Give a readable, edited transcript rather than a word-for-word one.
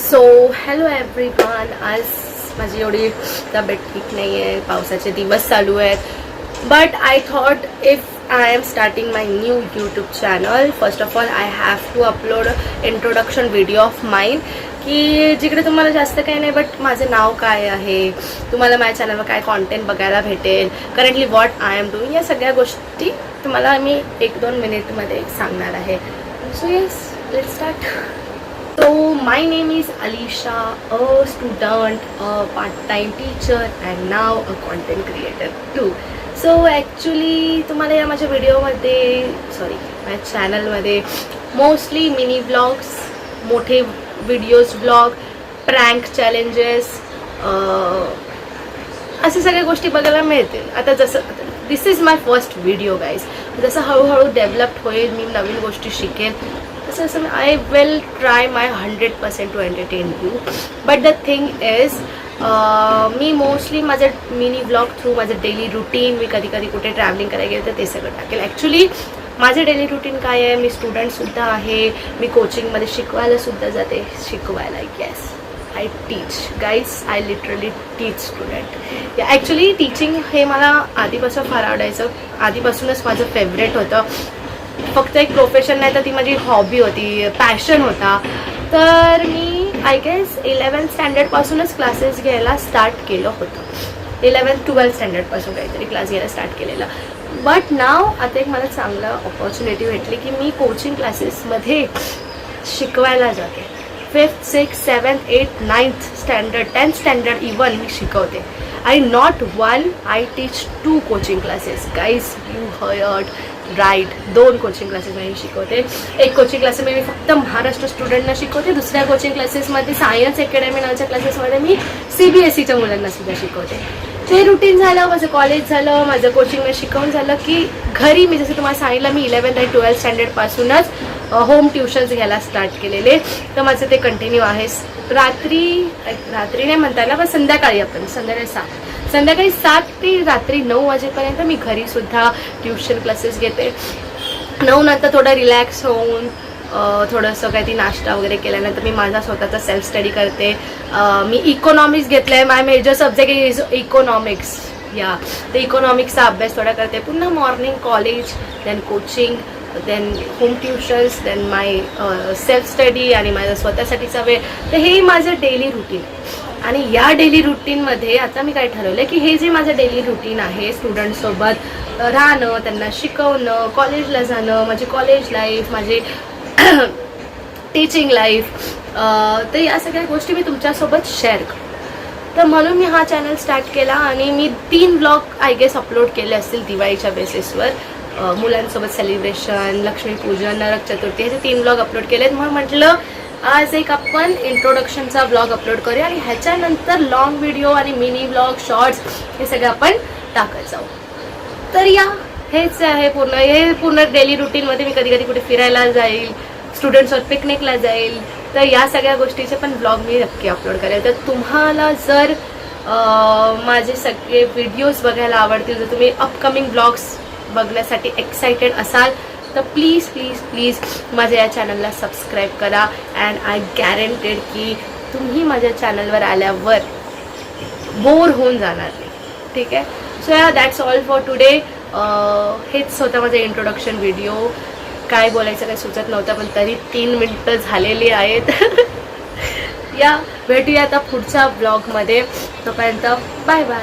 So hello everyone. आज माझी एवढी तब्येत ठीक नाही आहे, पावसाचे दिवस चालू आहेत. But I thought if I am starting my new YouTube channel, first of all I have to upload introduction video of mine, की जिकडे तुम्हाला जास्त काही नाही बट माझं नाव काय आहे, तुम्हाला माझ्या चॅनलवर काय कॉन्टेंट बघायला भेटेल, currently what I am doing, या सगळ्या गोष्टी तुम्हाला मी 1-2 मिनिटमध्ये सांगणार आहे. So yes, let's start. So my name is Alisha, a student, a part-time teacher and now a content creator too. So actually तुम्हाला या माझ्या व्हिडिओमध्ये माझ्या चॅनलमध्ये मोस्टली मिनी व्लॉग्स, मोठे व्हिडिओज, व्लॉग, प्रँक चॅलेंजेस, अशा सगळ्या गोष्टी बघायला मिळतील. आता जसं this is my first video guys. जसं हळूहळू डेव्हलप होईल, मी नवीन गोष्टी शिकेन, तसं I will try my 100% to entertain you. But the thing is मी मोस्टली माझं मिनी व्लॉग थ्रू माझं डेली रुटीन, मी कधी कधी कुठे ट्रॅव्हलिंग करायला गेलं तर ते सगळं टाकेल. ॲक्च्युली माझं डेली रुटीन काय आहे, मी स्टुडंटसुद्धा आहे, मी कोचिंगमध्ये शिकवायलासुद्धा जाते. शिकवायला yes, I teach guys, I literally teach student. Actually teaching हे मला आधीपासून फार आवडायचं, आधीपासूनच माझं फेवरेट होतं. फक्त एक प्रोफेशन नाही तर ती माझी हॉबी होती, पॅशन होता. तर मी आय गेस 11th स्टँडर्डपासूनच क्लासेस घ्यायला स्टार्ट केलं होतं. 11th-12th स्टँडर्डपासून काहीतरी क्लास घ्यायला स्टार्ट केलेलं. बट नाव आता एक मला चांगलं ऑपॉर्च्युनिटी भेटली की मी कोचिंग क्लासेसमध्ये शिकवायला जाते. 5th, 6th, 7th, 8th, 9th standard, 10th standard even मी शिकवते. I not one, I teach 2 coaching classes guys. You heard right, 2 coaching क्लासेसमध्ये मी शिकवते. एक कोचिंग क्लासेसमध्ये मी फक्त महाराष्ट्र स्टुडंटना शिकवते, दुसऱ्या कोचिंग क्लासेसमध्ये सायन्स अकॅडमी नावाच्या क्लासेसमध्ये मी CBSEच्या मुलांना सुद्धा शिकवते. ते रुटीन झालं, माझं कॉलेज झालं, माझं कोचिंगमध्ये शिकवून झालं की घरी मी जसं तुम्हाला सांगितलं, मी 11th आणि 12th स्टँडर्डपासूनच होम ट्युशन्स घ्यायला स्टार्ट केलेले. तर माझं ते कंटिन्यू आहे. रात्री नाही म्हणता येणार, पण संध्याकाळी 7 ते रात्री 9 वाजेपर्यंत मी घरीसुद्धा ट्युशन क्लासेस घेते. 9 नंतर थोडं रिलॅक्स होऊन थोडंसं काही ती नाश्ता वगैरे केल्यानंतर मी माझा स्वतःचा सेल्फ स्टडी करते. मी इकॉनॉमिक्स घेतलं आहे, my major subject is economics. या तर इकॉनॉमिक्सचा अभ्यास थोडा करते. पुन्हा morning college, then coaching, then home tuitions, then my self study आणि माझा स्वतःसाठीचा वेळ. तर हे माझं डेली रुटीन. आणि या डेली रुटीनमध्ये आता मी काय ठरवलं की हे जे माझं डेली रुटीन आहे, स्टुडंटसोबत राहणं, त्यांना शिकवणं, कॉलेजला जाणं, माझी कॉलेज लाईफ, माझी टीचिंग लाईफ, तर या सगळ्या गोष्टी मी तुमच्यासोबत शेअर करतो. तर म्हणून मी हा चॅनल स्टार्ट केला आणि मी 3 व्लॉग आय गेस अपलोड केले असतील दिवाळीच्या बेसिसवर. मुलांसोबत सेलिब्रेशन, लक्ष्मीपूजन, नरक चतुर्थी, हे 3 व्लॉग अपलोड केलेत. म्हणून म्हटलं आज एक आपण इंट्रोडक्शनचा व्लॉग अपलोड करूया आणि ह्याच्यानंतर लॉंग व्हिडिओ आणि मिनी व्लॉग, शॉर्ट्स हे सगळं आपण टाकत जाऊ. तर या हेच आहे पूर्ण डेली रुटीनमध्ये. मी कधी कधी कुठे फिरायला जाईल, स्टुडंट्ससोबत पिकनिकला जाईल, तर या सगळ्या गोष्टीचे पण व्लॉग मी नक्की अपलोड करेल. तर तुम्हाला जर माझे सगळे व्हिडिओज बघायला आवडतील, जर तुम्ही अपकमिंग व्लॉग्स बघण्यासाठी एक्सायटेड असाल तर प्लीज प्लीज प्लीज माझ्या या चॅनलला सबस्क्राईब करा. अँड आय गॅरंटेड की तुम्ही माझ्या चॅनलवर आल्यावर बोर होऊन जाणार नाही. ठीक आहे. सो या दॅट्स ऑल फॉर टुडे. हेच होतं माझं इंट्रोडक्शन व्हिडिओ. काय बोलायचं काय सुचत नव्हतं, पण तरी 3 मिनिटं झालेली आहेत. या भेटूया आता पुढच्या ब्लॉगमध्ये. तोपर्यंत बाय बाय.